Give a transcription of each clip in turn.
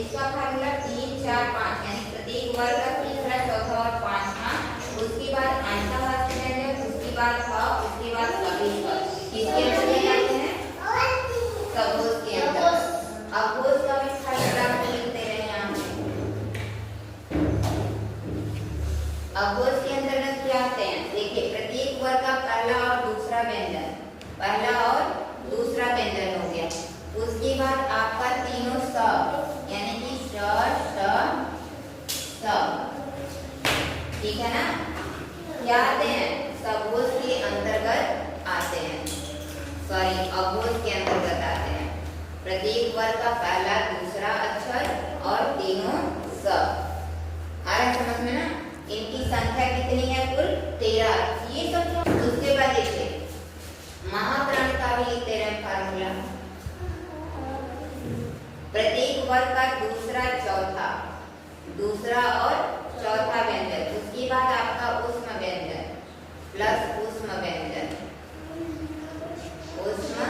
इसका फार्मूला 3 4 5 यानी प्रत्येक वर्ग का तीसरा चौथा और पांचवा, उसके बाद अंतःवाचक व्यंजन, उसके बाद ह, उसके बाद सभी स्वर किसके अंतर्गत आते हैं? सबोध के अंतर्गत। अब बोध का भी फार्मूला लिखते रहे यहाँ पे। अब बोध के अंतर्गत क्या आते हैं? देखिए प्रत्येक वर्ग का पहला और दूसरा व्यंजन, पहला और दूसरा व्यंजन हो गया। उसके बाद आपका तीनों स यानी कि स, ठीक है ना? क्या आते हैं? सबोध के अंतर्गत आते हैं, सॉरी अबोध के अंतर्गत आते हैं। प्रत्येक वर्ग का पहला दूसरा अक्षर और तीनों स। आ रहा समझ में ना? इनकी संख्या कितनी है? कुल 13। ये सब। उसके बाद देखिए महाप्राण का भी लिखते रहे फार्मूला। प्रत्येक वर्ग का दूसरा चौथा, दूसरा और चौथा व्यंजन, उसके बाद आपका ऊष्म व्यंजन प्लस ऊष्म व्यंजन, ऊष्म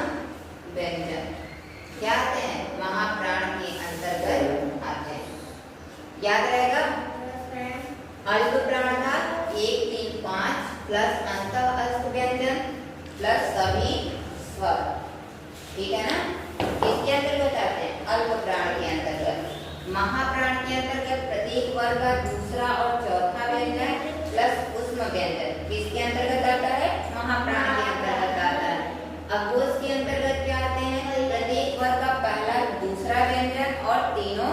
व्यंजन क्या आते हैं? महाप्राण के अंतर्गत आते हैं। याद रहेगा? अल्प प्राण था 1 3 5 प्लस अंतः अस्त व्यंजन प्लस सभी स्वर, ठीक है ना? किसके अंतर्गत आते हैं? अल्प प्राण के अंतर्गत। महाप्राण के अंतर्गत प्रत्येक वर्ग का दूसरा और चौथा व्यंजन प्लस ऊष्म व्यंजन किसके अंतर्गत आता है? महाप्राण के अंतर्गत आता है। अबोध के अंतर्गत क्या आते हैं? प्रत्येक वर्ग का पहला दूसरा व्यंजन और तीनों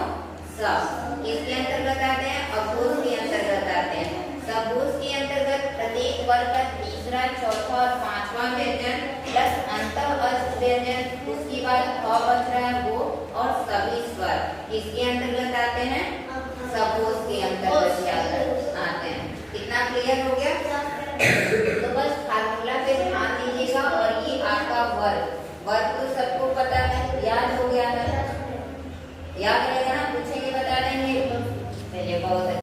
स किसके अंतर्गत आते हैं? अबोध के अंतर्गत आते हैं। सबोध के अंतर्गत प्रत्येक वर्ग का तीसरा चौथा और पांचवा व्यंजन प्लस अंतः अस्त व्यंजन, उसके बाद ह बच रहा है वो और सभी स्वर किसके अंतर्गत आते हैं? सबोध के अंतर्गत आते हैं। कितना क्लियर हो गया? तो बस फार्मूला पे ध्यान दीजिएगा। और ये आपका वर्ग, वर्ग तो सबको पता है, याद हो गया है, याद